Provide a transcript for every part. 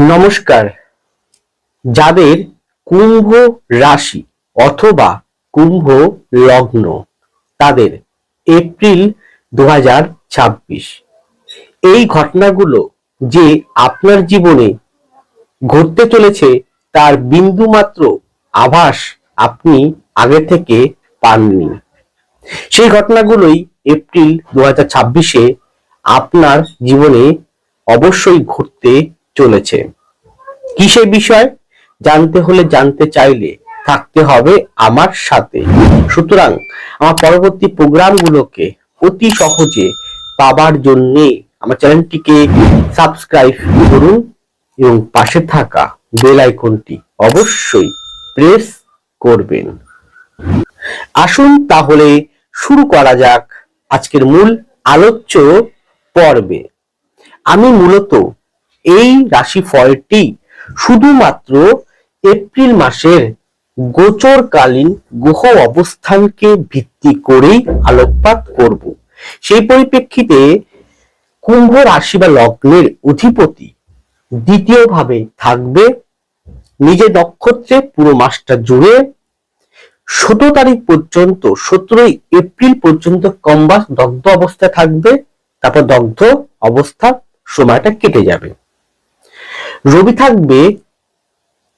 নমস্কার। যাদের কুম্ভ রাশি অথবা কুম্ভ লগ্ন তাদের এপ্রিল 2026 এই ঘটনাগুলো যে আপনার জীবনে ঘটতে চলেছে তার বিন্দুমাত্র আভাস আপনি আগে থেকে পাননি। সেই ঘটনাগুলোই এপ্রিল 2026-এ আপনার জীবনে অবশ্যই ঘটতে চলেছে। কি সেই বিষয় জানতে হলে, জানতে চাইলে থাকতে হবে আমার সাথে। সুতরাং আমার পরবর্তী প্রোগ্রামগুলোকে অতি সহজে পাবার জন্য আমার চ্যানেলটিকে সাবস্ক্রাইব করুন এবং পাশে থাকা বেল আইকনটি অবশ্যই প্রেস করবেন। আসুন তাহলে শুরু করা যাক আজকের মূল আলোচ্য পর্বে। আমি মূলত এই রাশিফলটি শুধুমাত্র এপ্রিল মাসের গোচরকালীন গ্রহ অবস্থানকে ভিত্তি করেই আলোকপাত করব। সেই পরিপ্রেক্ষিতে কুম্ভ রাশি বা লগ্নের অধিপতি দ্বিতীয় ভাবে থাকবে নিজের নক্ষত্রে পুরো মাসটা জুড়ে 17 তারিখ পর্যন্ত, 17 এপ্রিল পর্যন্ত কম্বাস দগ্ধ অবস্থায় থাকবে। তারপর দগ্ধ অবস্থা সময়টা কেটে যাবে। রবি থাকবে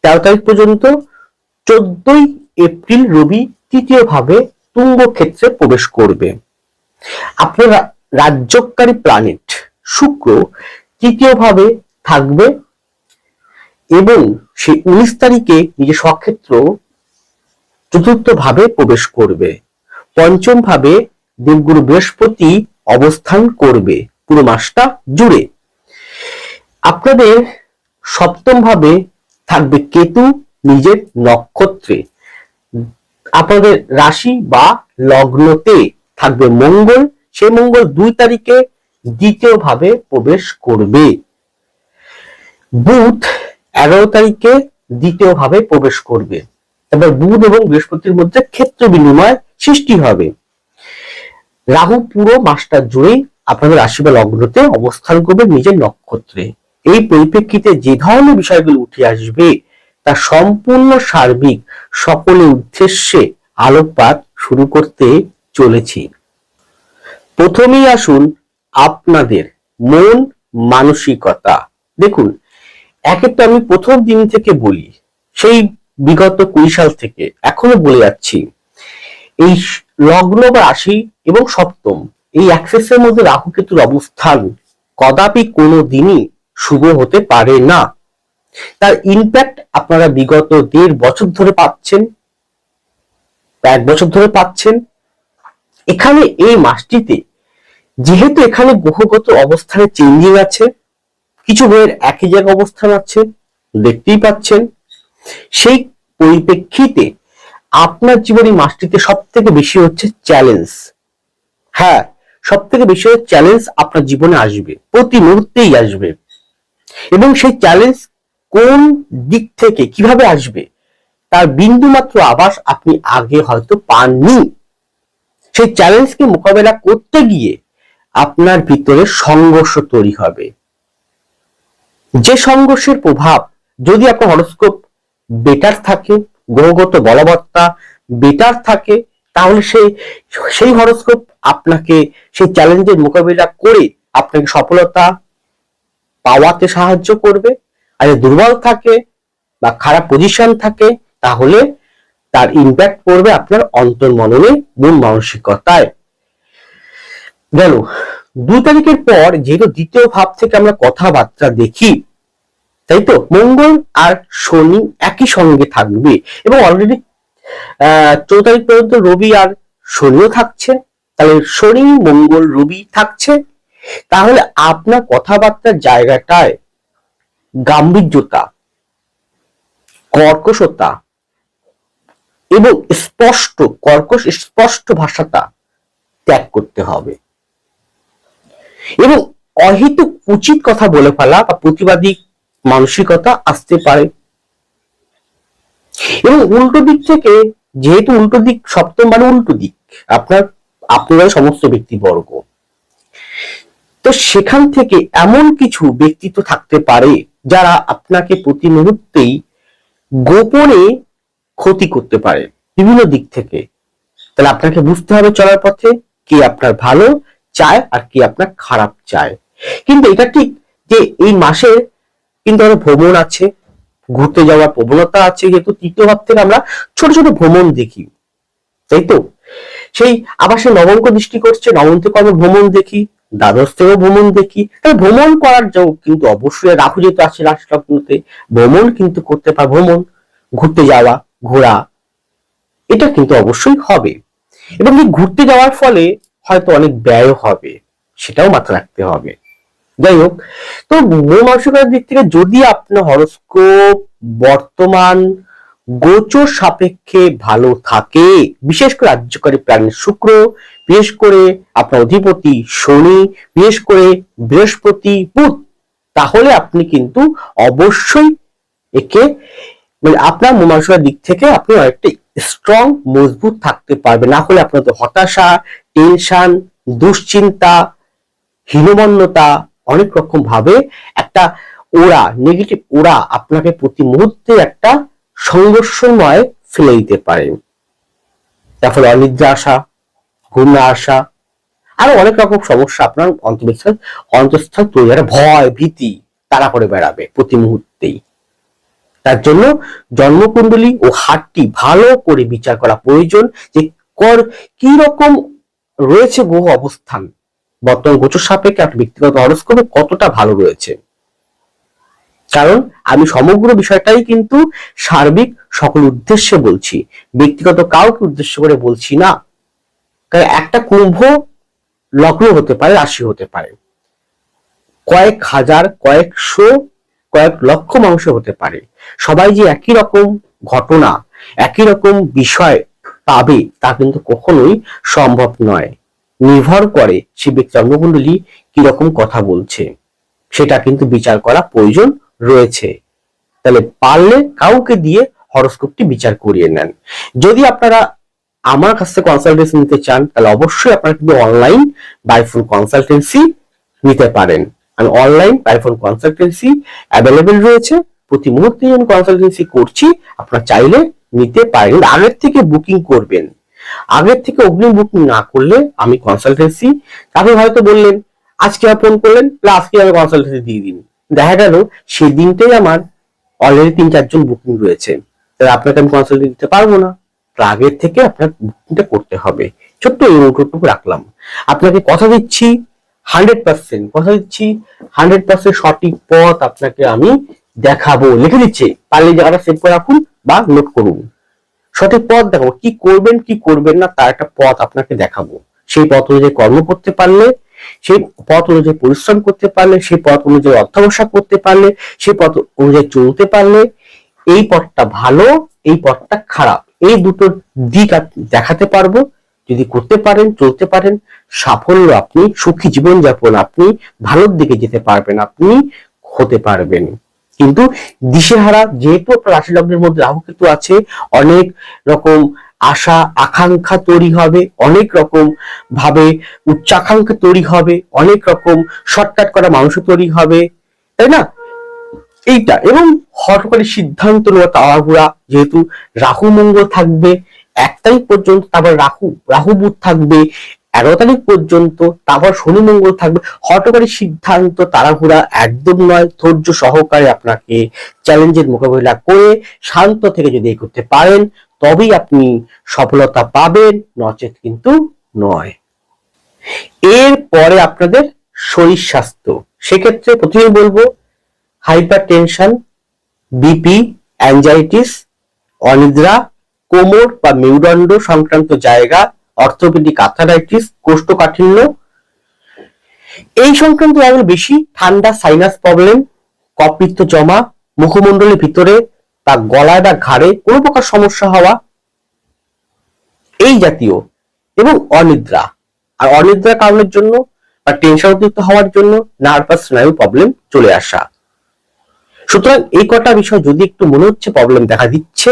13 তারিখ পর্যন্ত। 14 এপ্রিল রবি তৃতীয় ভাবে তুঙ্গ ক্ষেত্রে প্রবেশ করবে। আপনার রাজ্যকারী প্ল্যানেট শুক্র তৃতীয় ভাবে থাকবে এবং সে 19 তারিখে নিজের স্বক্ষেত্র চতুর্থ ভাবে প্রবেশ করবে। পঞ্চম ভাবে দেবগুরু বৃহস্পতি অবস্থান করবে পুরো মাসটা জুড়ে। আপনাদের সপ্তম ভাবে থাকবে কেতু নিজের নক্ষত্রে। আপনাদের রাশি বা লগ্নতে থাকবে মঙ্গল, সেই মঙ্গল 2 তারিখে দ্বিতীয় ভাবে প্রবেশ করবে। বুধ 11 তারিখে দ্বিতীয় ভাবে প্রবেশ করবে। তারপর বুধ এবং বৃহস্পতির মধ্যে ক্ষেত্র বিনিময় সৃষ্টি হবে। রাহু পুরো মাসটা জুড়েই আপনাদের রাশি বা লগ্নতে অবস্থান করবে নিজের নক্ষত্রে। এই পরিপ্রেক্ষিতে যে ধরনের বিষয়গুলো উঠে আসবে তা সম্পূর্ণ সার্বিক সকলের উদ্দেশ্যে আলোকপাত শুরু করতে চলেছি। প্রথমেই আসুন আপনাদের মন মানসিকতা। দেখুন, একে তো আমি প্রথম দিন থেকে বলি, সেই বিগত 20 সাল থেকে এখনো বলে যাচ্ছি, এই লগ্ন বা রাশি এবং সপ্তম এই অ্যাক্সেসের মধ্যে রাহু কেতুর অবস্থান কদাপি কোনো দিনই শুভ হতে পারে না। তার ইম্প্যাক্ট আপনারা বিগত 1.5 বছর ধরে পাচ্ছেন, 1 বছর ধরে পাচ্ছেন। এখানে এই মাসটিতে যেহেতু এখানে গ্রহগত অবস্থানে চেঞ্জিং আছে, কিছু গ্রহের একই জায়গায় অবস্থান আছে দেখতেই পাচ্ছেন, সেই পরিপ্রেক্ষিতে আপনার জীবনে মাসটিতে সব থেকে বেশি হচ্ছে চ্যালেঞ্জ। হ্যাঁ, সব থেকে বেশি চ্যালেঞ্জ আপনার জীবনে আসবে, প্রতি মুহূর্তেই আসবে। এবং সেই চ্যালেঞ্জ কোন দিক থেকে কিভাবে আসবে তার বিন্দুমাত্র আভাস আপনি আগে হয়তো পাননি। সেই চ্যালেঞ্জকে মোকাবেলা করতে গিয়ে আপনার ভিতরে সংঘর্ষ তৈরি হবে। যে সংঘর্ষের প্রভাব যদি আপনার হরোস্কোপ বেটার থাকে, গ্রহগত বলবত্তা বেটার থাকে, তাহলে সেই হরোস্কোপ আপনাকে সেই চ্যালেঞ্জের মোকাবিলা করে আপনাকে সফলতা পাওয়াতে সাহায্য করবে। আর যদি দুর্বল থাকে বা খারাপ পজিশন থাকে তাহলে তার ইম্প্যাক্ট পড়বে আপনার অন্তর্মননে, মন মানসিকতায়। গেল 2 তারিখের পর যেহেতু দ্বিতীয় ভাব থেকে আমরা কথাবার্তা দেখি, তাই তো মঙ্গল আর শনি একই সঙ্গে থাকবে এবং অলরেডি 14 তারিখ পর্যন্ত রবি আর শনিও থাকছে। তাহলে শনি মঙ্গল রবি থাকছে, তাহলে আপনার কথাবার্তার জায়গাটায় গাম্ভীর্যতা, কর্কশতা এবং স্পষ্ট ভাষাটা ত্যাগ করতে হবে এবং অহেতুক উচিত কথা বলে ফেলা বা প্রতিবাদী মানসিকতা আসতে পারে। এবং উল্টো দিক থেকে, যেহেতু উল্টো দিক সপ্তম মানে উল্টো দিক, আপনারা সমস্ত ব্যক্তিবর্গ তো সেখান থেকে এমন কিছু ব্যক্তিত্ব থাকতে পারে যারা আপনাকে প্রতি মুহূর্তেই গোপনে ক্ষতি করতে পারে বিভিন্ন দিক থেকে। তাহলে আপনাকে বুঝতে হবে চলার পথে কে আপনার ভালো চায় আর কি আপনার খারাপ চায়। কিন্তু এটা ঠিক যে এই মাসে কিন্তু আমাদের ভ্রমণ আছে, ঘুরতে যাওয়ার প্রবণতা আছে, যেহেতু তৃতীয় ভাব থেকে আমরা ছোট ছোট ভ্রমণ দেখি, তাই তো? সেই আবার সে নবমকে দৃষ্টি করছে, নবম থেকে আমরা ভ্রমণ দেখি, দ্বাদশ থেকেও ভ্রমণ দেখি। তাহলে ভ্রমণ করার কিন্তু অবশ্যই রাহু যেহেতু আছে রাশি লগ্নতে, ভ্রমণ কিন্তু করতে পারে, ভ্রমণ ঘুরতে যাওয়া, ঘোরা, এটা কিন্তু অবশ্যই হবে। এবং এই ঘুরতে যাওয়ার ফলে হয়তো অনেক ব্যয় হবে, সেটাও মাথায় রাখতে হবে। যাই হোক, তো মন মানসিকতার দিক থেকে যদি আপনার হরোস্কোপ বর্তমান গোচর সাপেক্ষে ভালো থাকে, বিশেষ করে রাজ্যকারী প্ল্যানেট শুক্র, বিশেষ করে আপনার অধিপতি শনি, বিশেষ করে বৃহস্পতি, বুধ, তাহলে আপনি কিন্তু অবশ্যই একে মানে আপনার মন মানসিকতার দিক থেকে আপনি অনেকটা স্ট্রং, মজবুত থাকতে পারবে। না হলে আপনার হতাশা, টেনশন, দুশ্চিন্তা, হীনমন্যতা, অনেক রকম ভাবে একটা ওরা নেগেটিভ ওরা আপনাকে প্রতি মুহূর্তে একটা সংঘর্ষময় ফেলে দিতে পারে। তার ফলে অনিদ্রা আসা, ঘুম না আসা, আরো অনেক রকম সমস্যা আপনার অন্তঃস্থল তৈরি হয়, ভয় ভীতি তারা করে বেড়াবে প্রতি মুহূর্তেই। তার জন্য জন্মকুণ্ডলী ও হাতটি ভালো করে বিচার করা প্রয়োজন যে কি রকম রয়েছে গ্রহ অবস্থান, বর্তমান গোচর সাপেক্ষে আপনার ব্যক্তিগত হরোস্কোপে কতটা ভালো রয়েছে। কারণ আমি সমগ্র বিষয়টাই কিন্তু সার্বিক সকল উদ্দেশ্যে বলছি, ব্যক্তিগত কাউকে উদ্দেশ্য করে বলছি না। কারণ একটা কুম্ভ লগ্ন হতে পারে, রাশি হতে পারে, কয়েক হাজার, কয়েকশো, কয়েক লক্ষ মানুষ হতে পারে। সবাই যে একই রকম ঘটনা, একই রকম বিষয় পাবে তা কিন্তু কখনোই সম্ভব নয়। নির্ভর করে সে ব্যক্তি জন্মকুণ্ডলী কিরকম কথা বলছে, সেটা কিন্তু বিচার করা প্রয়োজন রয়েছে। তাহলে পারলে কাউকে দিয়ে হরোস্কোপটি বিচার করিয়ে নেন। যদি আপনারা আমার কাছ থেকে কনসালটেন্সি নিতে চান তাহলে অবশ্যই আপনারা কিন্তু অনলাইন বাই ফোন কনসালটেন্সি নিতে পারেন। আমি online by phone consultancy available রয়েছে, প্রতি মুহূর্তে আমি কনসালটেন্সি করছি, আপনারা চাইলে নিতে পারেন। আগের থেকে বুকিং করবেন, আগের থেকে অগ্রিম বুকিং না করলে আমি কনসালটেন্সি, আপনি হয়তো বললেন আজকে ফোন করলেন আজকে আমি কনসালটেন্সি দিয়ে দিন, দেখা গেল সেই দিনটাই আমার অলরেডি ৩-৪ জন বুকিং রয়েছে, তাহলে আপনাকে আমি কনসালটেন্সি দিতে পারবো না। আগের থেকে আপনার বুকিংটা করতে হবে। ছোট্ট এই অনুরোধটুকু রাখলাম। আপনাকে কথা দিচ্ছি 100%, কথা দিচ্ছি 100% সঠিক পথ আপনাকে আমি দেখাবো। লিখে দিচ্ছি, পারলে জায়গাটা সেভ করে রাখুন বা নোট করুন। সঠিক পথ দেখাবো, কি করবেন কি করবেন না তার একটা পথ আপনাকে দেখাবো। সেই পথ অনুযায়ী কর্ম করতে পারলে, সেই পথ অনুযায়ী পরিশ্রম করতে পারলে, সেই পথ অনুযায়ী অধ্যবসায় করতে পারলে, সেই পথ অনুযায়ী চলতে পারলে, এই পথটা ভালো, এই পথটা খারাপ, এই দুটো দিক দেখাতে পারবো। যদি করতে পারেন, চলতে পারেন, সাফল্য আপনি, সুখী জীবনযাপন আপনি, ভালোর দিকে যেতে পারবেন, আপনি হতে পারবেন। কিন্তু দিশেহারা, যেহেতু রাশি লগ্নের মধ্যে রাহু কেতু আছে, অনেক রকম আশা আকাঙ্ক্ষা তৈরি হবে, অনেক রকম ভাবে উচ্চাকাঙ্ক্ষা তৈরি হবে, অনেক রকম শর্টকাট করা মানুষ তৈরি হবে, তাই না? এইটা এবং হঠকারী সিদ্ধান্ত নেওয়া, তাড়াহুড়া, যেহেতু রাহু মঙ্গল থাকবে 1 তারিখ পর্যন্ত, তারপর রাহু বুধ থাকবে 11 তারিখ পর্যন্ত, তারপর শনি মঙ্গল থাকবে। হঠকারী সিদ্ধান্ত, তাড়াহুড়া একদম নয়। ধৈর্য সহকারে আপনাকে চ্যালেঞ্জের মোকাবিলা করে শান্ত থেকে যদি করতে পারেন তবেই আপনি সফলতা পাবেন, নচেত কিন্তু নয়। এর পরে আপনাদের শরীর স্বাস্থ্য, সেক্ষেত্রে প্রথমে বলবো হাইপার টেনশন, বিপি, অ্যাংজাইটিস, অনিদ্রা, কোমর বা মেরুদণ্ড সংক্রান্ত জায়গা, অর্থোপেডিক আর্থারাইটিস, কোষ্ঠকাঠিন্য, এই সংক্রান্ত জায়গাগুলো বেশি, ঠান্ডা, সাইনাস প্রবলেম, কফপিত্ত জমা, মুখমণ্ডলের ভিতরে বা গলায় বা ঘাড়ে কোনো প্রকার সমস্যা হওয়া, এই জাতীয়, এবং অনিদ্রা। আর অনিদ্রার কারণের জন্য বা টেনশন অতিরিক্ত হওয়ার জন্য নার্ভাস স্নায়ু প্রবলেম চলে আসা। সুতরাং এই কটা বিষয় যদি একটু মনে হচ্ছে প্রবলেম দেখা দিচ্ছে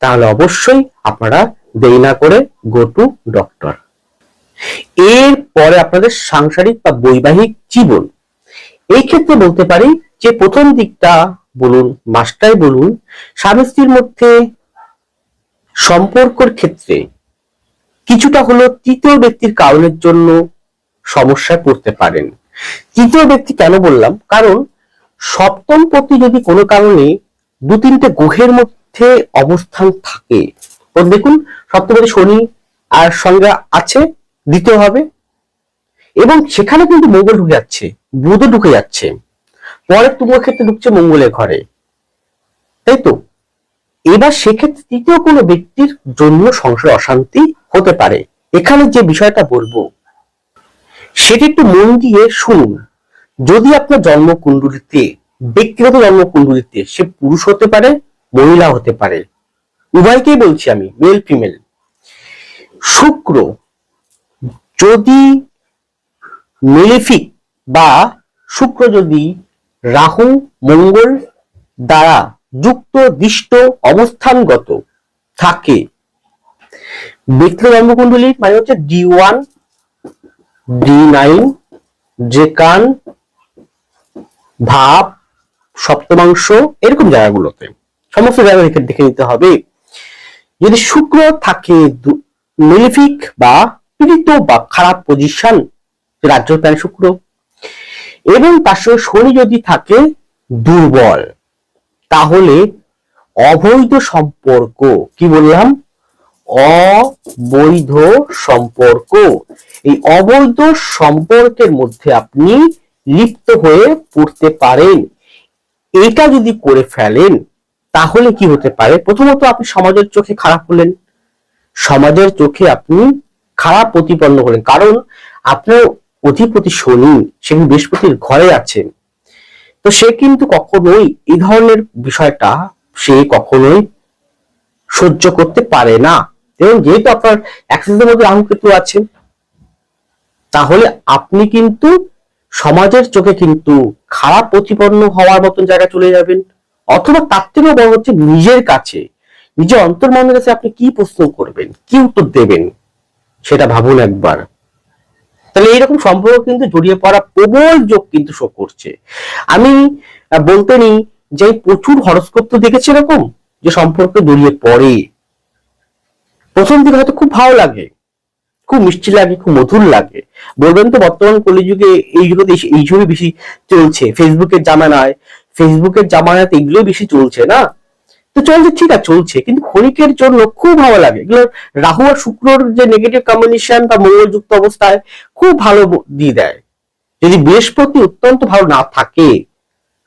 তাহলে অবশ্যই আপনারা দেরি না করে গো টু ডক্টর। এর পরে আপনাদের সাংসারিক বা বৈবাহিক জীবন, এই ক্ষেত্রে বলতে পারি যে প্রথম দিকটা বলুন, মাসটাই বলুন, স্বামী স্ত্রীর মধ্যে সম্পর্কের ক্ষেত্রে কিছুটা হলো তৃতীয় ব্যক্তির কারণের জন্য সমস্যায় পড়তে পারেন। তৃতীয় ব্যক্তি কেন বললাম, কারণ সপ্তম পতি যদি কোনো কারণে দু তিনটে গ্রহের মধ্যে অবস্থান থাকে, তো দেখুন সপ্তমপতি শনি আর সঙ্গে আছে দ্বিতীয় হবে, এবং সেখানে কিন্তু মঙ্গল ঢুকে যাচ্ছে, বুধও ঢুকে যাচ্ছে, পরের তুঙ্গ ক্ষেত্রে ঢুকছে মঙ্গলের ঘরে, তাই তো। এবার সেক্ষেত্রে তৃতীয় কোনো ব্যক্তির জন্য সংসারে অশান্তি হতে পারে। এখানে যে বিষয়টা বলবো সেটা একটু মন দিয়ে শুনুন। যদি আপনার জন্মকুণ্ডলিতে, ব্যক্তিগত জন্মকুণ্ডলিতে, সে পুরুষ হতে পারে, মহিলা হতে পারে, উভয়কেই বলছি আমি, মেল ফিমেল, শুক্র যদি মেলিফিক বা শুক্র যদি রাহু মঙ্গল দ্বারা যুক্ত দৃষ্ট অবস্থানগত থাকে, ব্যক্তিগত জন্মকুণ্ডলী মানে হচ্ছে D1 D9 যেকান ভাব সপ্তমাংশ এরকম জায়গাগুলোতে, সমস্ত জায়গা দেখে নিতে হবে। যদি শুক্র থাকে মেলিফিক বা পীড়িত বা খারাপ পজিশন, রাজ্য প্রাণী শুক্র, এবং তার সঙ্গে শনি যদি থাকে দুর্বল, তাহলে অবৈধ সম্পর্ক, কি বললাম, অবৈধ সম্পর্ক, এই অবৈধ সম্পর্কের মধ্যে আপনি লিপ্ত হয়ে পড়তে পারেন। এটা যদি করে ফেলেন তাহলে কি হতে পারে, প্রথমত আপনি সমাজের চোখে খারাপ হলেন, সমাজের চোখে আপনি খারাপ প্রতিপন্ন হলেন, কারণ আপনার অধিপতি শনি সে বৃহস্পতির ঘরে আছেন, তো সে কিন্তু কখনোই এই ধরনের বিষয়টা সে কখনোই সহ্য করতে পারে না। এবং যেহেতু আপনার অ্যাক্সিসের মধ্যে রাহু কেতু আছে, তাহলে আপনি কিন্তু সমাজের চোখে কিন্তু খারাপ প্রতিপন্ন হওয়ার মতন জায়গায় চলে যাবেন, অথবা তার থেকেও বড় হচ্ছে নিজের কাছে, নিজের অন্তর্মনের কাছে আপনি কি প্রশ্ন করবেন, কি উত্তর দেবেন, সেটা ভাবুন একবার। তাহলে এইরকম সম্পর্ক কিন্তু জড়িয়ে পড়া প্রবল যোগ কিন্তু শো করছে। আমি বলতে নেই যে প্রচুর হরস্কোপ তো দেখেছি এরকম যে সম্পর্কে জড়িয়ে পড়ে, প্রথম দিকে হয়তো খুব ভালো লাগে, খুব মিষ্টি লাগে, খুব মধুর লাগে, বলবেন তো বর্তমান কলিযুগে এইগুলো বেশি চলছে, ফেসবুকের জামানাতে এগুলো বেশি চলছে না, তো চলছে, ঠিক আছে চলছে, কিন্তু ক্ষণিকের জন্য খুব ভালো লাগে এগুলো। রাহু আর শুক্রর যে নেগেটিভ কম্বিনেশন বা মঙ্গল যুক্ত অবস্থায় খুব ভালো দিয়ে দেয়। যদি বৃহস্পতি অত্যন্ত ভালো না থাকে,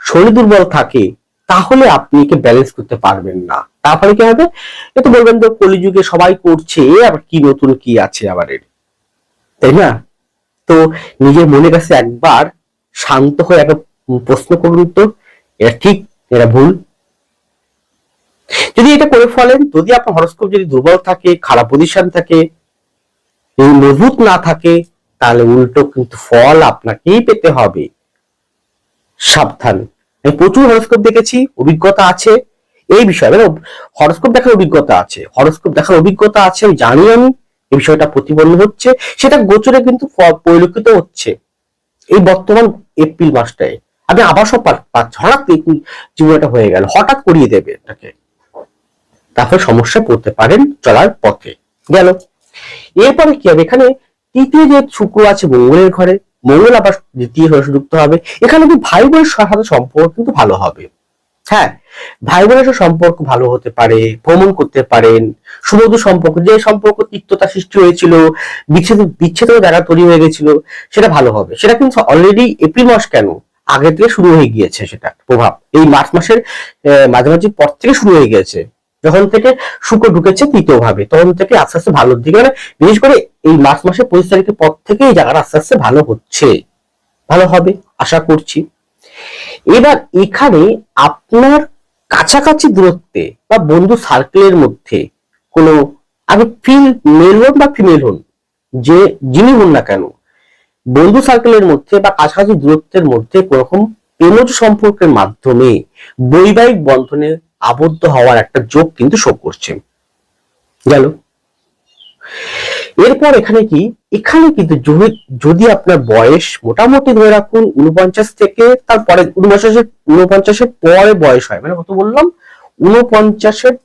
শনি দুর্বল থাকে, তাহলে আপনি একে ব্যালেন্স করতে পারবেন না। তারপরে কি হবে, এ তো বলবেন তো কলিযুগে সবাই করছে, আবার কি নতুন কি আছে আবার এর, তাই না? তো নিজের মনের কাছে একবার শান্ত হয়ে একটা প্রশ্ন করুন তো, এটা ঠিক এটা ভুল। যদি এটা করে ফেলেন, যদি আপনার হরস্কোপ যদি দুর্বল থাকে, খারাপ পজিশন থাকে, মজবুত না থাকে, তাহলে উল্টো কিন্তু ফল আপনাকেই পেতে হবে। সাবধান। আমি প্রচুর হরস্কোপ দেখেছি, অভিজ্ঞতা আছে এই বিষয়ে, মানে হরস্কোপ দেখার অভিজ্ঞতা আছে, আমি জানি, আমি এই বিষয়টা প্রতিপন্ন হচ্ছে, সেটা গোচরে কিন্তু পরিলক্ষিত হচ্ছে এই বর্তমান এপ্রিল মাসটায়। আপনি আবার সব পাচ্ছেন, হঠাৎ জীবনটা হয়ে গেল, হঠাৎ করিয়ে দেবে এটাকে, তারপর সমস্যা পড়তে পারেন চলার পথে। গেল, এরপরে কি হবে, এখানে তৃতীয় যে শুক্র আছে মঙ্গলের ঘরে, মঙ্গল আবার দ্বিতীয় যুক্ত হবে, এখানে কি ভাই বোনের সাথে সম্পর্ক কিন্তু ভালো হবে। হ্যাঁ, ভাই বোনের সাথে সম্পর্ক ভালো হতে পারে, ভ্রমণ করতে পারেন, সুমধুর সম্পর্ক, যে সম্পর্ক তিক্ততা সৃষ্টি হয়েছিল, বিচ্ছেদের জায়গা তৈরি হয়ে গেছিল, সেটা ভালো হবে। সেটা কিন্তু অলরেডি এপ্রিল মাস কেন, আগে থেকে শুরু হয়ে গিয়েছে, সেটা প্রভাব এই মার্চ মাসের মাঝামাঝি পর থেকে শুরু হয়ে গেছে। যখন থেকে শুক্র ঢুকেছে তৃতীয় ভাবে, তখন থেকে আস্তে আস্তে ভালোর দিকে, মানে বিশেষ করে এই মার্চ মাসের 25 তারিখের পর থেকে এই জায়গাটা আস্তে আস্তে ভালো হচ্ছে, ভালো হবে আশা করছি। এবার এখানে আপনার কাছাকাছি দূরত্বে বা বন্ধু সার্কেলের মধ্যে কোনো, আমি মেল হন বা ফিমেল হন, যে যিনি হন না কেন, বন্ধু সার্কেলের মধ্যে বা কাছাকাছি দূরত্বের মধ্যে কোনরকম প্রেমজ সম্পর্কের মাধ্যমে বৈবাহিক বন্ধনে আবদ্ধ হওয়ার একটা যোগ কিন্তু শো করছে। গেল, এরপর এখানে কি, এখানে কিন্তু যদি আপনার বয়স মোটামুটি ধরে রাখুন 49 থেকে তারপরে 49-এর পরে বয়স হয়, মানে কত বললাম, 49-এর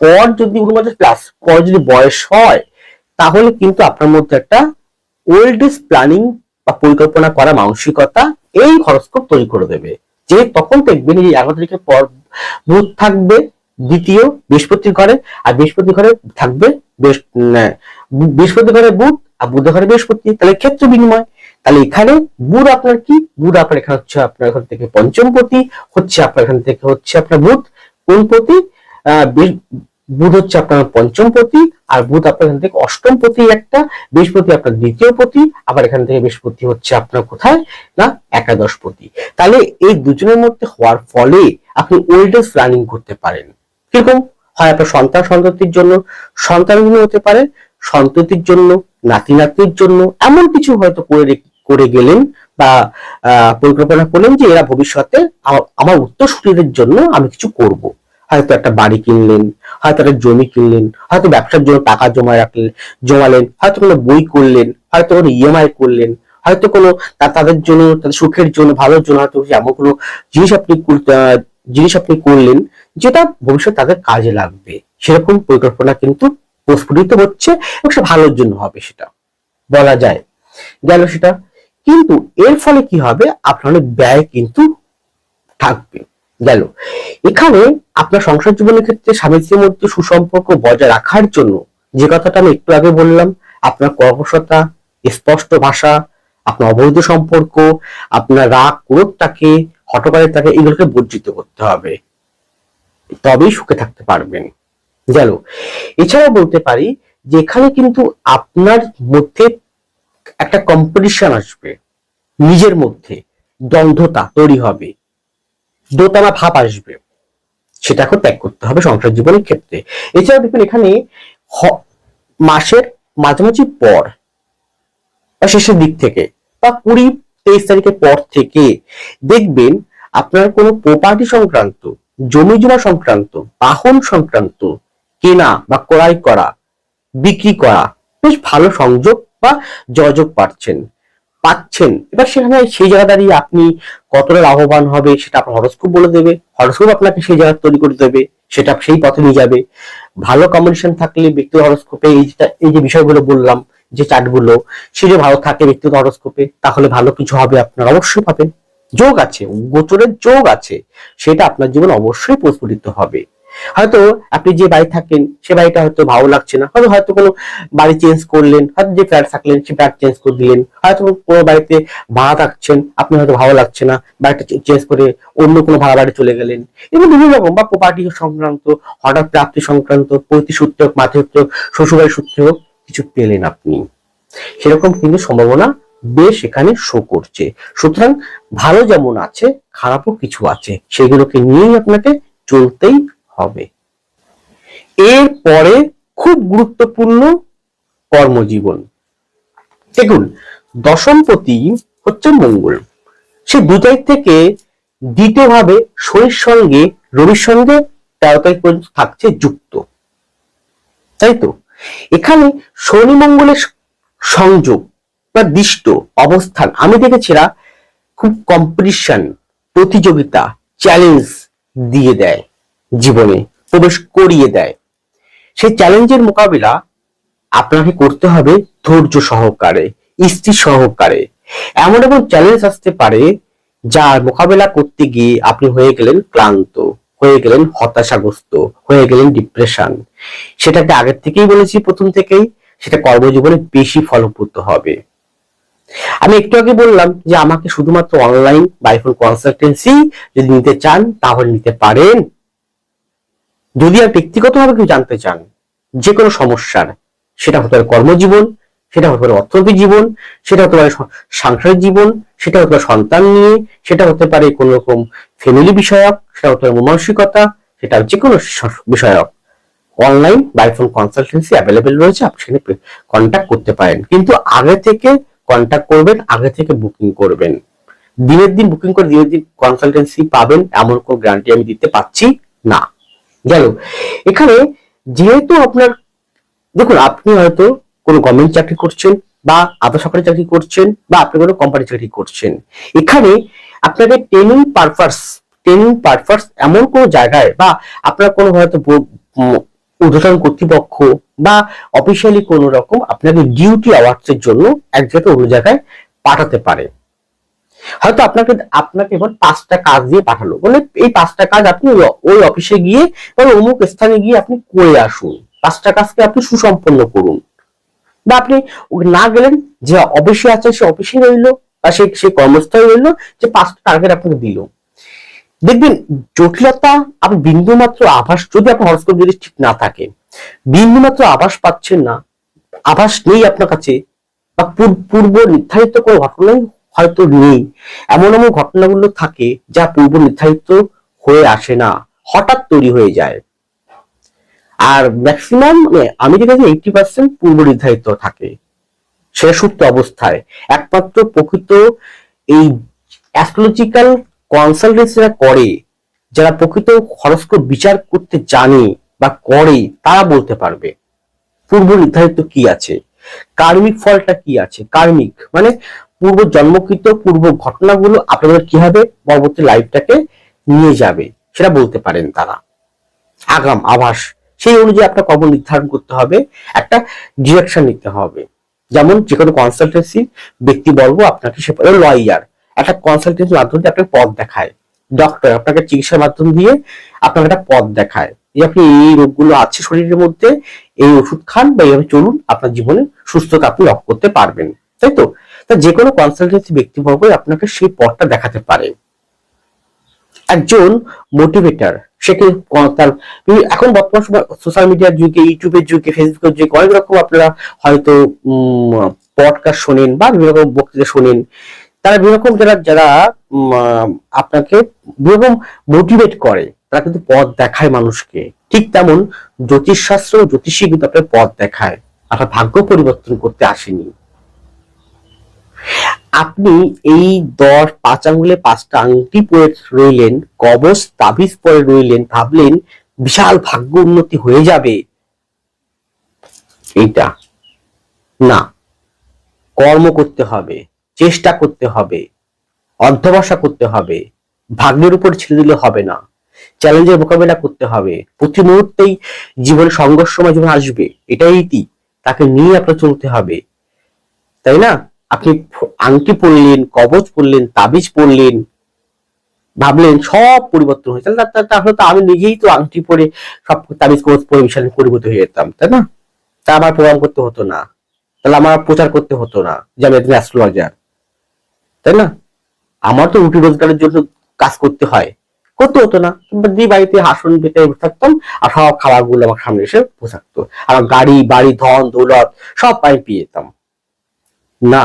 পর যদি 49 প্লাস পর যদি বয়স হয়, তাহলে কিন্তু আপনার মধ্যে একটা ওল্ড এজ প্ল্যানিং বা পরিকল্পনা করা মানসিকতা এই হরোস্কোপ তৈরি করে দেবে। যে তখন দেখবেন এই 11 তারিখের পর বুধ থাকবে দ্বিতীয় বৃহস্পতির ঘরে, আর বৃহস্পতি ঘরে থাকবে বৃহস্পতি ঘরে বুধ আর বুধ ঘরে বৃহস্পতি, তাহলে ক্ষেত্র বিনিময়। তাহলে এখানে বুধ আপনার কি, বুধ আপনার এখানে হচ্ছে আপনার এখান থেকে পঞ্চমপতি, হচ্ছে আপনার এখান থেকে হচ্ছে আপনার বুধ কোন পতি, বুধ হচ্ছে আপনার পঞ্চমপতি, আর বুধ আপনার এখান থেকে অষ্টম পতি একটা, বৃহস্পতি আপনার দ্বিতীয় পতি, আবার এখান থেকে বৃহস্পতি হচ্ছে আপনার কোথায় না একাদশ পতি। তাহলে এই দুজনের মধ্যে হওয়ার ফলে আপনি ওল্ড এজ প্ল্যানিং করতে পারেন। কিরকম হয়, আপনার সন্ততির জন্য সন্তান হতে পারে, সন্ততির জন্য নাতি নাতনির জন্য এমন কিছু হয়তো করে গেলেন বা পরিকল্পনা করলেন যে এরা ভবিষ্যতে আমার উত্তরসূরিদের জন্য আমি কিছু করব। হয়তো একটা বাড়ি কিনলেন, হয়তো একটা জমি কিনলেন, হয়তো ব্যবসার জন্য টাকা জমালেন, হয়তো কোনো বই করলেন, হয়তো কোনো ইএমআই করলেন, হয়তো কোনো তাদের জন্য তাদের সুখের জন্য ভালোর জন্য হয়তো এমন কোনো জিনিস আপনি করলেন যেটা ভবিষ্যতে তাদের কাজে লাগবে। সেরকম পরিকল্পনা কিন্তু প্রস্ফুটিত হচ্ছে এবং সেটা ভালোর জন্য হবে, সেটা বলা যায় গেল সেটা। কিন্তু এর ফলে কি হবে, আপনার অনেক ব্যয় কিন্তু থাকবে গেল। এখানে আপনার সংসার জীবনের ক্ষেত্রে স্বামী স্ত্রীর মধ্যে সুসম্পর্ক বজায় রাখার জন্য যে কথাটা আমি একটু আগে বললাম, আপনার কর্কশতা, স্পষ্ট ভাষা, আপনার অবৈধ সম্পর্ক, আপনার রাগ ক্রোধটাকে, হঠকারিতাকে এগুলোকে বর্জিত করতে হবে, তবেই সুখে থাকতে পারবেন গেল। এছাড়া বলতে পারি যে এখানে কিন্তু আপনার মধ্যে একটা কম্পিটিশন আসবে, নিজের মধ্যে দ্বন্দ্বতা তৈরি হবে, দোতানা ভাব আসবে, সেটাকে ত্যাগ করতে হবে সংসার জীবনের ক্ষেত্রে। এছাড়া দেখবেন এখানে মাসের মাঝামাঝি পর বা শেষের দিক থেকে বা 20-23 তারিখের পর থেকে দেখবেন আপনার কোনো প্রপার্টি সংক্রান্ত, জমি জমা সংক্রান্ত, বাহন সংক্রান্ত কেনা বা ক্রয় করা, বিক্রি করা বেশ ভালো সংযোগ বা যোগাযোগ পাচ্ছেন। এবার সেখানে সেই জায়গা দাঁড়িয়ে আপনি কতটা লাভবান হবে সেটা আপনার হরোস্কোপ বলে দেবে, হরোস্কোপ আপনাকে সেই জায়গা তৈরি করে দেবে, সেটা সেই পথে নিয়ে যাবে। ভালো কম্বিনেশন থাকলে ব্যক্তিগত হরোস্কোপে এই যে বিষয়গুলো বললাম, যে চার্টগুলো, সে যে ভালো থাকে ব্যক্তিগত হরোস্কোপে, তাহলে ভালো কিছু হবে, আপনার অবশ্যই পাবেন। যোগ আছে, গোচরের যোগ আছে, সেটা আপনার জীবন অবশ্যই প্রস্ফুটিত হবে। হয়তো আপনি যে বাড়ি থাকেন সে বাড়িটা হয়তো ভালো লাগছে না, হয়তো কোনো বাড়ি চেঞ্জ করলেন, হয়তো যে ফ্ল্যাট থাকলেন সে ফ্ল্যাট চেঞ্জ করে দিলেন, হয়তো কোনো বাড়িতে ভাড়া থাকছেন, আপনি হয়তো ভালো লাগছে না, বাড়িটা চেঞ্জ করে অন্য কোনো ভাড়া বাড়ি চলে গেলেন, এবং বিভিন্ন রকম বা প্রপার্টি সংক্রান্ত, হঠাৎ প্রাপ্তি সংক্রান্ত, পৈতৃক সূত্রে হোক, মাতৃ সূত্রে হোক, শ্বশুরবাড়ির সূত্রে হোক কিছু পেলেন আপনি, সেরকম কিন্তু সম্ভাবনা বেশ এখানে শো করছে। সুতরাং ভালো যেমন আছে, খারাপও কিছু আছে, সেগুলোকে নিয়েই আপনাকে চলতেই হবে। এরপরে খুব গুরুত্বপূর্ণ কর্মজীবন। দেখুন, দশমপতি হচ্ছে মঙ্গল, সে 2 তারিখ থেকে দ্বিতীয়ভাবে শনির সঙ্গে রবির সঙ্গে 13 তারিখ পর্যন্ত থাকছে যুক্ত, তাই তো। এখানে শনি মঙ্গলের সংযোগ বা দৃষ্ট অবস্থান আমি দেখেছিলাম খুব কম্পিটিশন, প্রতিযোগিতা, চ্যালেঞ্জ দিয়ে দেয়, জীবনে প্রবেশ করিয়ে দেয়। সেই চ্যালেঞ্জের মোকাবিলা আপনাকে করতে হবে ধৈর্য সহকারে, স্থির সহকারে। এমন এমন চ্যালেঞ্জ আসতে পারে যার মোকাবেলা করতে গিয়ে আপনি হয়ে গেলেন ক্লান্ত, হয়ে গেলেন হতাশাগ্রস্ত, হয়ে গেলেন ডিপ্রেশন। সেটাকে আগের থেকেই বলেছি, প্রথম থেকেই, সেটা কর্মজীবনে বেশি ফলপ্রদ হবে। আমি একটু আগে বললাম যে আমাকে শুধুমাত্র অনলাইন বা আইফোন কনসালটেন্সি যদি নিতে চান তাহলে নিতে পারেন। যদি আর ব্যক্তিগতভাবে কেউ জানতে চান যে কোনো সমস্যার, সেটা হতে পারে কর্মজীবন, সেটা হতে পারে অর্থনৈতিক জীবন, সেটা হতে পারে সাংসারিক জীবন, সেটা হতে পারে সন্তান নিয়ে, সেটা হতে পারে কোন রকম ফ্যামিলি বিষয়ক, সেটা হতে পারে মানসিকতা, সেটা যে কোনো বিষয়ক, অনলাইন বা আইফোন কনসালটেন্সি অ্যাভেলেবেল রয়েছে, আপনি সেখানে কন্ট্যাক্ট করতে পারেন। কিন্তু আগে থেকে কন্ট্যাক্ট করবেন, আগে থেকে বুকিং করবেন। দিনের দিন বুকিং করে দিনের দিন কনসালটেন্সি পাবেন এমন কোন গ্যারান্টি আমি দিতে পারছি না। গেল। এখানে যেহেতু আপনার, দেখুন, আপনি হয়তো কোনো গভর্নমেন্ট চাকরি করছেন বা আধা সরকারি চাকরি করছেন বা আপনি কোনো কোম্পানি চাকরি করছেন, এখানে আপনাকে ট্রেনিং পারপাস এমন কোনো জায়গায় বা আপনার কোনো হয়তো ঊর্ধ্বতন কর্তৃপক্ষ বা অফিসিয়ালি কোনো রকম আপনাকে ডিউটি আওয়ার্স এর জন্য এক জায়গায় অন্য জায়গায় পাঠাতে পারে। হয়তো আপনাকে এবার 5টা কাজ দিয়ে পাঠালো, বলে এই 5টা কাজ আপনি ওই অফিসে গিয়ে বা অমুক স্থানে গিয়ে আপনি করে আসুন, 5টা কাজকে আপনি সুসম্পন্ন করুন। বা আপনি না গেলেন, যে অফিসে আছেন সে অফিসে রইলো বা সে কর্মস্থলে রইলো, যে 5টা টার্গেট আপনাকে দিল। দেখবেন জটিলতা আপনি বিন্দুমাত্র আভাস, যদি আপনার হরস্কোপ যদি ঠিক না থাকে, বিন্দুমাত্র আভাস পাচ্ছেন না, আভাস নেই আপনার কাছে, বা পূর্ব নির্ধারিত কোনো ঘটনাই হয়তো নেই, এমন এমন ঘটনাগুলো থাকে যা পূর্ব নির্ধারিত হয়ে আসে না, হঠাৎ তৈরি হয়ে যায়। আর ম্যাক্সিমাম আমি দেখেছি 80% পূর্ব নির্ধারিত থাকে, সেটা সুপ্ত অবস্থায়। একমাত্র প্রকৃত এই অ্যাস্ট্রোলজিক্যাল কনসালটেন্সিরা করে, যারা প্রকৃত হরস্কোপ বিচার করতে জানে বা করে, তারা বলতে পারবে পূর্ব নির্ধারিত কি আছে, কার্মিক ফলটা কি আছে। কার্মিক মানে পূর্ব জন্মকৃত পূর্ব ঘটনাগুলো আপনাদের কিভাবে পরবর্তী লাইফটাকে নিয়ে যাবে সেটা বলতে পারেন তারা। আগাম আভাস, সেই অনুযায়ী আপনার কর্ম নির্ধারণ করতে হবে, একটা ডিরেকশন নিতে হবে। যেমন যে কোনো কনসালটেন্সি ব্যক্তি বলবো আপনাকে, সে লয়ার একটা কনসালটেন্সির মাধ্যমে আপনাকে পথ দেখায়, ডক্টর আপনাকে চিকিৎসার মাধ্যম দিয়ে আপনাকে একটা পথ দেখায় যে আপনি এই রোগগুলো আছে শরীরের মধ্যে, এই ওষুধ খান বা এইভাবে চলুন, আপনার জীবনে সুস্থতা আপনি লাভ করতে পারবেন, তাই তো? তা যে কোনো কনসালটেন্সি ব্যক্তিবর্গই আপনাকে সেই পথটা দেখাতে পারে। একজন মোটিভেটর, সেকে তার এখন বর্তমান সময় সোশ্যাল মিডিয়ার যুগে, ইউটিউবের যুগে, ফেসবুকের যুগে অনেক রকম আপনারা হয়তো পডকাস্ট শোনেন বা বিভিন্ন রকম বক্তৃতা শোনেন, তারা বিভিন্ন রকম যারা আপনাকে বিভিন্ন রকম মোটিভেট করে, তারা কিন্তু পথ দেখায় মানুষকে। ঠিক তেমন জ্যোতিষশাস্ত্র জ্যোতিষী কিন্তু আপনার পথ দেখায়, আপনার ভাগ্য পরিবর্তন করতে আসেনি। আপনি এই 5 আঙ্গুলে 5টা আংটি পরে রইলেন, কবচ তাবিজ পরে রইলেন, ভাবলেন বিশাল ভাগ্য উন্নতি হয়ে যাবে, এইটা না। কর্ম করতে হবে, চেষ্টা করতে হবে, অধ্যবসায় করতে হবে, ভাগ্যের উপর ছেড়ে দিলে হবে না, চ্যালেঞ্জের মোকাবেলা করতে হবে। প্রতি মুহূর্তেই জীবনে সংঘর্ষময় জীবন আসবে, এটাই ইতি, তাকে নিয়ে আপনার চলতে হবে, তাই না? আপনি আংটি পরলেন, কবচ পরলেন, তাবিজ পরলেন, ভাবলেন সব পরিবর্তন হয়েছে, তাহলে তো আমি নিজেই তো আংটি পরে সব তাবিজ কবচ পরে বিশাল পরিবর্তন হয়ে যেতাম, তাই না? তা আমার প্রোগ্রাম করতে হতো না, তাহলে আমার প্রচার করতে হতো না যে আমি একজন অ্যাস্ট্রোলজার, তাই না? আমার তো রুটি রোজগারের জন্য কাজ করতে হতো না, দিয়ে বাড়িতে আসন পেতে বসে থাকতাম, আর সব খাবার গুলো আমার সামনে এসে বসে থাকতো, আমার গাড়ি বাড়ি ধন দৌলত সব আমি পেয়ে যেতাম না।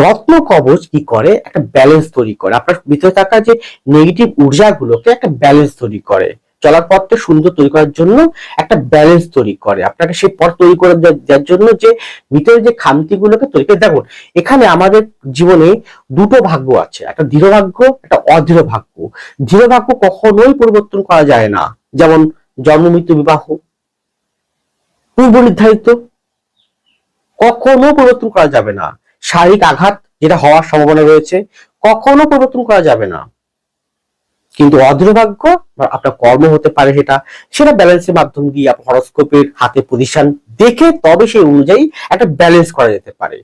রত্ন কবচ কি করে, একটা ব্যালেন্স তৈরি করে, আপনার ভিতরে থাকা যে নেগেটিভ ঊর্জাগুলোকে একটা ব্যালেন্স তৈরি করে, চলার পথটা সুন্দর তৈরি করার জন্য একটা ব্যালেন্স তৈরি করে, আপনাকে সেই পথ তৈরি করে যার জন্য যে ভিতরে যে খামতিগুলোকে তৈরি করে। দেখুন এখানে আমাদের জীবনে দুটো ভাগ্য আছে, একটা দৃঢ় ভাগ্য, একটা অদৃঢ় ভাগ্য। দৃঢ় ভাগ্য কখনোই পরিবর্তন করা যায় না, যেমন জন্ম মৃত্যু বিবাহ পূর্ব নির্ধারিত, কখনো পরিবর্তন করা যাবে না। শারীরিক আঘাত যেটা হওয়ার সম্ভাবনা রয়েছে, কখনো পরিবর্তন করা যাবে না। কিন্তু অদৃঢ় ভাগ্য আপনার কর্ম হতে পারে, সেটা ব্যালেন্সের মাধ্যম দিয়ে আপনার হরস্কোপের হাতে পজিশন দেখে তবে সেই অনুযায়ী একটা ব্যালেন্স করা যেতে পারে।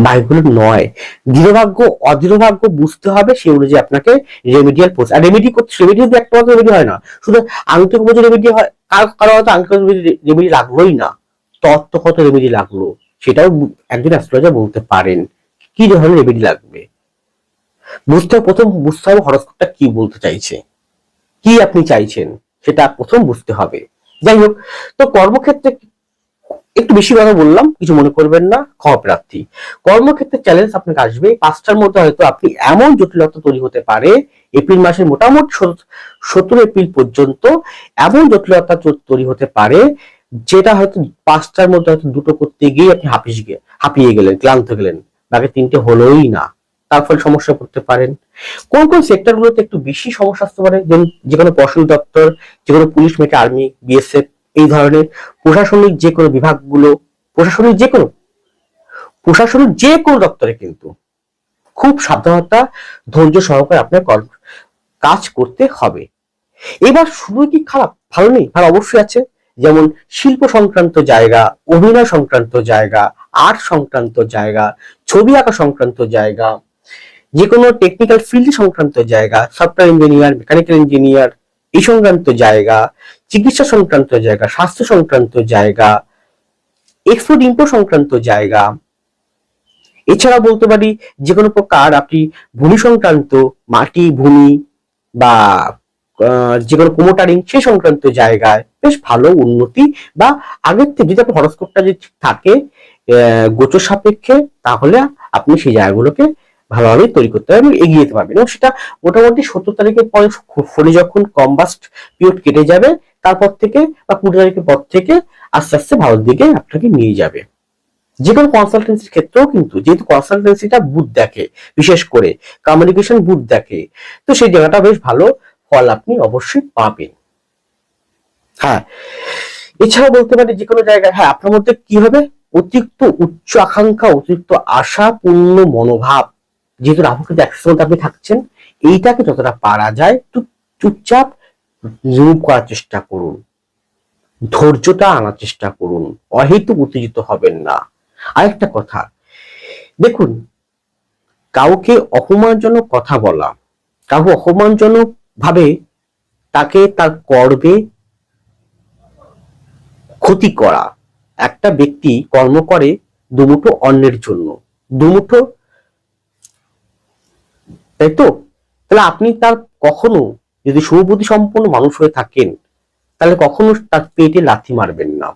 ভাগ্যগুলো নয়, দৃঢ়ভাগ্য অদৃঢ় ভাগ্য বুঝতে হবে, সেই অনুযায়ী আপনাকে রেমিডিয়াল প্রসেস। আর রেমিডি করতে, রেমিডি যদি একটা মাত্র রেমিডি হয় না, শুধু আংটি কবচ রেমিডি হয়, কারো হয়তো আংটি কবচ রেমিডি লাগলোই না, তত্ত্বগত রেমেডি লাগলো, সেটাও একজন অ্যাস্ট্রোলজার বলতে পারেন কি ধরনের রেমেডি লাগবে। প্রথম বুঝতে হবে হরস্কোপটা কি বলতে চাইছে, কি আপনি চাইছেন সেটা প্রথম বুঝতে হবে। যাই হোক, তো কর্মক্ষেত্রে একটু বেশি কথা বললাম, কিছু মনে করবেন না, ক্ষমা প্রার্থী। কর্মক্ষেত্রে চ্যালেঞ্জ আপনাকে আসবে, 5টার মধ্যে হয়তো আপনি এমন জটিলতা তৈরি হতে পারে এপ্রিল মাসের মোটামুটি 17 এপ্রিল পর্যন্ত, এমন জটিলতা তৈরি হতে পারে যেটা হয়তো 5টার মধ্যে হয়তো দুটো করতে গিয়ে আপনি হাঁপিয়ে গেলেন, ক্লান্ত গেলেন, বাকি 3টে হলোই না, তার ফলে সমস্যা করতে পারেন। কোন কোন সেক্টর গুলোতে একটু বেশি সমস্যা আসতে পারে, যেমন যে কোনো প্রশাসন দপ্তর, যে কোনো পুলিশ, মিলিটারি, আর্মি, বিএসএফ, এই ধরনের প্রশাসনিক যে কোনো বিভাগগুলো, প্রশাসনিক যে কোনো দপ্তরে কিন্তু খুব সাবধানতা, ধৈর্য সহকারে আপনার কাজ করতে হবে। এবার শুধু কি খারাপ, ভালো নেই, ভালো অবশ্যই আছে। যেমন শিল্প সংক্রান্ত জায়গা, অভিনয় সংক্রান্ত জায়গা, আর্ট সংক্রান্ত জায়গা, ছবি আঁকা সংক্রান্ত জায়গা, যে কোনো টেকনিক্যাল ফিল্ড সংক্রান্ত জায়গা, সফটওয়্যার ইঞ্জিনিয়ার, মেকানিক্যাল ইঞ্জিনিয়ার, এই সংক্রান্ত জায়গা, চিকিৎসা সংক্রান্ত জায়গা, স্বাস্থ্য সংক্রান্ত জায়গা, এক্সপোর্ট ইম্পোর্ট সংক্রান্ত জায়গা। এছাড়া বলতে পারি যে কোনো প্রকার আপনি ভূমি সংক্রান্ত, মাটি ভূমি বা যে কোনো প্রোমোটারিং সে সংক্রান্ত জায়গায় বেশ ভালো উন্নতি, বা আগের থেকে যদি আপনার হরস্কোপটা যদি থাকে গোচর সাপেক্ষে, তাহলে আপনি সেই জায়গাগুলোকে ভালোভাবে তৈরি করতে পারবেন এবং এগিয়ে যেতে পারবেন। এবং সেটা মোটামুটি 17 তারিখের পরে ফোনে যখন কম্বাস্ট পিরিয়ড কেটে যাবে, তারপর থেকে বা 20 তারিখের পর থেকে আস্তে আস্তে ভালোর দিকে আপনাকে নিয়ে যাবে। যে কোনো কনসালটেন্সির ক্ষেত্রেও কিন্তু, যেহেতু কনসালটেন্সিটা বুথ দেখে, বিশেষ করে কমিউনিকেশন বুথ দেখে, তো সেই জায়গাটা বেশ ভালো ফল আপনি অবশ্যই পাবেন। হ্যাঁ, এছাড়াও বলতে পারি যে কোনো জায়গায়, হ্যাঁ, আপনার মধ্যে কি হবে, অতিরিক্ত উচ্চ আকাঙ্ক্ষা, অতিরিক্ত আশাপূর্ণ মনোভাব, যেহেতু রাহু কিন্তু অ্যাক্সেস মধ্যে আপনি থাকছেন, এইটাকে যতটা পারা যায় চুপচাপ রিমুভ করার চেষ্টা করুন, ধৈর্যটা আনার চেষ্টা করুন, অহেতুক উত্তেজিত হবেন না। আরেকটা কথা, দেখুন, কাউকে অপমানজনক কথা বলা, কাউকে অপমানজনক ভাবে তাকে তার কর্মে ক্ষতি করা, একটা ব্যক্তি কর্ম করে দুমুঠো অন্যের জন্য, দুমুঠো, তাই তো? তাহলে আপনি তার কখনো, যদি শুভবুদ্ধি সম্পন্ন মানুষ হয়ে থাকেন, তাহলে কখনো তার পেটে লাথি মারবেন না,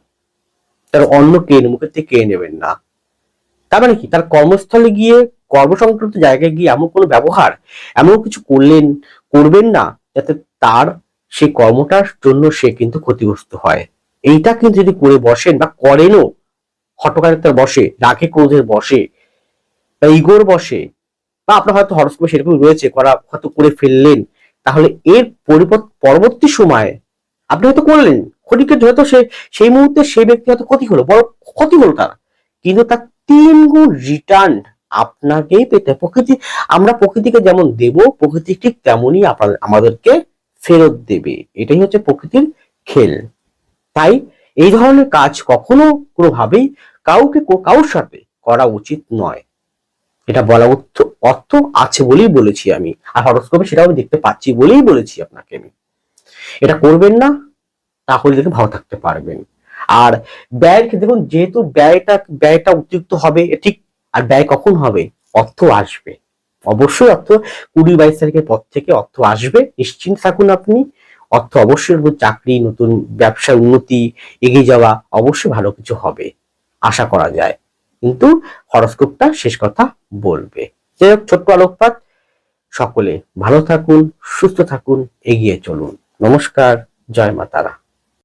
তার অন্ন মুখের থেকে কেড়ে নেবেন না। তার মানে কি, তার কর্মস্থলে গিয়ে, কর্মসংক্রান্ত জায়গায় গিয়ে এমন কোনো ব্যবহার, এমন কিছু করবেন না যাতে তার সেই কর্মটার জন্য সে কিন্তু ক্ষতিগ্রস্ত হয়। এইটা কিন্তু যদি করে বসেন বা করেনও, হটকারিতার বসে, রাগে ক্রোধের বসে, বা ইগোর বসে, বা আপনার হয়তো হরস্কোপে সেরকম রয়েছে, করা হয়তো করে ফেললেন, তাহলে এর পরবর্তী সময়ে আপনি হয়তো করলেন ক্ষতিকে, হয়তো সেই মুহূর্তে সেই ব্যক্তি হয়তো ক্ষতি হলো, বড় ক্ষতি হলো তার, কিন্তু তার 3 গুণ রিটার্ন আপনাকেই পেতে। আমরা প্রকৃতিকে যেমন দেব, প্রকৃতি ঠিক তেমনই আমাদেরকে ফেরত দেবে। এটাই হচ্ছে প্রকৃতির খেল। তাই এই ধরনের কাজ কখনো কোনোভাবেই কারোর সাথে করা উচিত নয়। এটা বলা অর্থ আছে বলেই বলেছি আমি, আর হরস্কোপে সেটাও আমি দেখতে পাচ্ছি বলেই বলেছি আপনাকে আমি। এটা করবেন না, তাহলে দেখে ভালো থাকতে পারবেন। আর ব্যয়ের ক্ষেত্রে দেখুন, যেহেতু ব্যয়টা অতিরিক্ত হবে ঠিক, আর ব্যয় কখন হবে, অর্থ আসবে, অবশ্যই অর্থ 20-22 তারিখের পর থেকে অর্থ আসবে, নিশ্চিন্ত থাকুন আপনি। অর্থ অবশ্যই, চাকরি, নতুন ব্যবসার উন্নতি, এগিয়ে যাওয়া, অবশ্যই ভালো কিছু হবে, আশা করা যায়। কিন্তু হরস্কোপটা শেষ কথা বলবে। যাই হোক, ছোট্ট আলোকপাত। সকলে ভালো থাকুন, সুস্থ থাকুন, এগিয়ে চলুন। নমস্কার, জয় মা তারা।